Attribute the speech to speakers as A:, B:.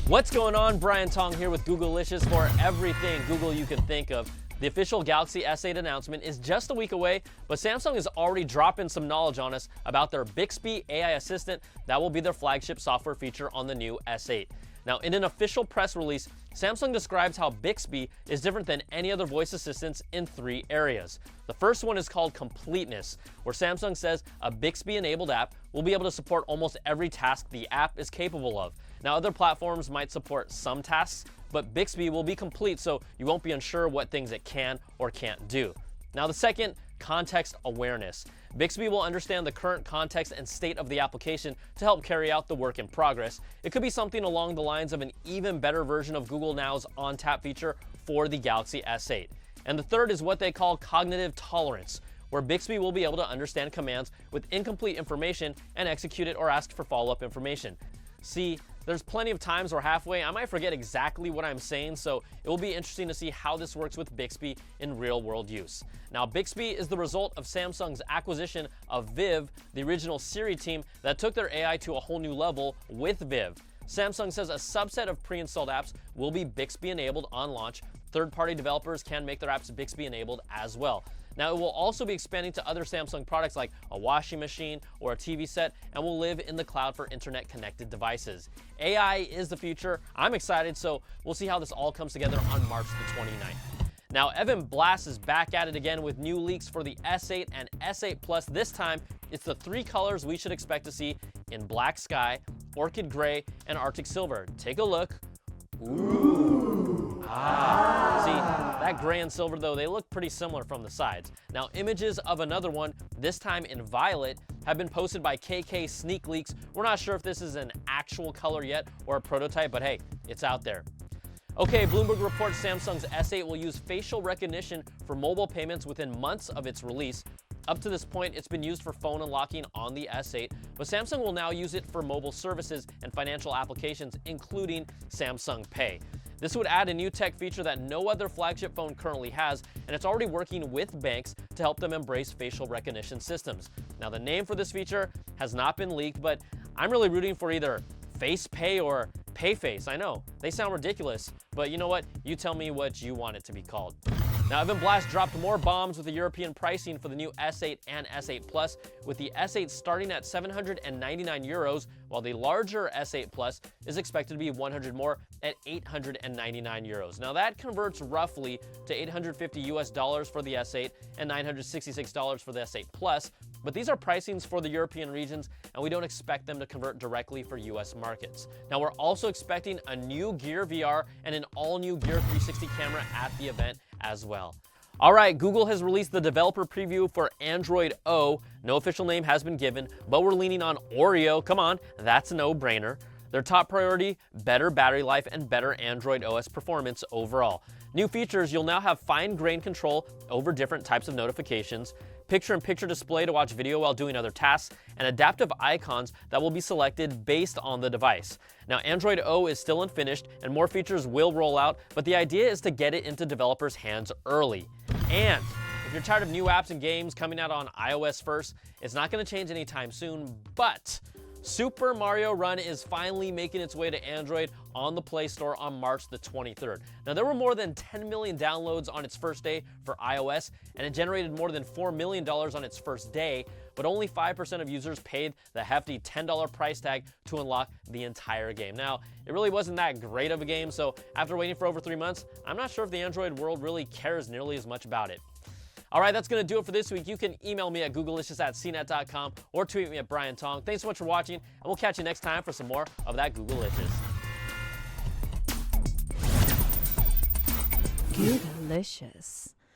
A: What's going on? Brian Tong here with Googlicious for everything Google you can think of. The official Galaxy S8 announcement is just a week away, but Samsung is already dropping some knowledge on us about their Bixby AI assistant that will be their flagship software feature on the new S8. Now, in an official press release, Samsung describes how Bixby is different than any other voice assistants in 3 areas. The first one is called completeness, where Samsung says a Bixby-enabled app will be able to support almost every task the app is capable of. Now, other platforms might support some tasks, but Bixby will be complete, so you won't be unsure what things it can or can't do. Now, the second, context awareness. Bixby will understand the current context and state of the application to help carry out the work in progress. It could be something along the lines of an even better version of Google Now's on-tap feature for the Galaxy S8. And the third is what they call cognitive tolerance, where Bixby will be able to understand commands with incomplete information and execute it or ask for follow-up information. See, there's plenty of times where halfway I might forget exactly what I'm saying, so it will be interesting to see how this works with Bixby in real-world use. Now, Bixby is the result of Samsung's acquisition of Viv, the original Siri team that took their AI to a whole new level with Viv. Samsung says a subset of pre-installed apps will be Bixby-enabled on launch. Third-party developers can make their apps Bixby-enabled as well. Now, it will also be expanding to other Samsung products like a washing machine or a TV set, and will live in the cloud for internet-connected devices. AI is the future. I'm excited, so we'll see how this all comes together on March the 29th. Now, Evan Blass is back at it again with new leaks for the S8 and S8 Plus. This time, it's the 3 colors we should expect to see in black sky, orchid gray, and arctic silver. Take a look. Ooh. See, that gray and silver, though, they look pretty similar from the sides. Now, images of another one, this time in violet, have been posted by KK Sneak Leaks. We're not sure if this is an actual color yet or a prototype, but hey, it's out there. Okay, Bloomberg reports Samsung's S8 will use facial recognition for mobile payments within months of its release. Up to this point, it's been used for phone unlocking on the S8, but Samsung will now use it for mobile services and financial applications, including Samsung Pay. This would add a new tech feature that no other flagship phone currently has, and it's already working with banks to help them embrace facial recognition systems. Now, the name for this feature has not been leaked, but I'm really rooting for either Face Pay or Pay Face. I know, they sound ridiculous, but you know what? You tell me what you want it to be called. Now, Evan Blass dropped more bombs with the European pricing for the new S8 and S8 Plus, with the S8 starting at 799 euros, while the larger S8 Plus is expected to be 100 more at 899 euros. Now, that converts roughly to $850 for the S8 and $966 for the S8 Plus, but these are pricings for the European regions, and we don't expect them to convert directly for US markets. Now, we're also expecting a new Gear VR and an all-new Gear 360 camera at the event as well. All right, Google has released the developer preview for Android O. No official name has been given, but we're leaning on Oreo. Come on, that's a no-brainer. Their top priority, better battery life and better Android OS performance overall. New features, you'll now have fine-grained control over different types of notifications, picture-in-picture display to watch video while doing other tasks, and adaptive icons that will be selected based on the device. Now, Android O is still unfinished, and more features will roll out, but the idea is to get it into developers' hands early. And if you're tired of new apps and games coming out on iOS first, it's not going to change anytime soon, but Super Mario Run is finally making its way to Android on the Play Store on March the 23rd. Now, there were more than 10 million downloads on its first day for iOS, and it generated more than $4 million on its first day, but only 5% of users paid the hefty $10 price tag to unlock the entire game. Now, it really wasn't that great of a game, so after waiting for over 3 months, I'm not sure if the Android world really cares nearly as much about it. All right, that's going to do it for this week. You can email me at googlicious@cnet.com or tweet me at Brian Tong. Thanks so much for watching, and we'll catch you next time for some more of that Googlicious.
B: Googlicious.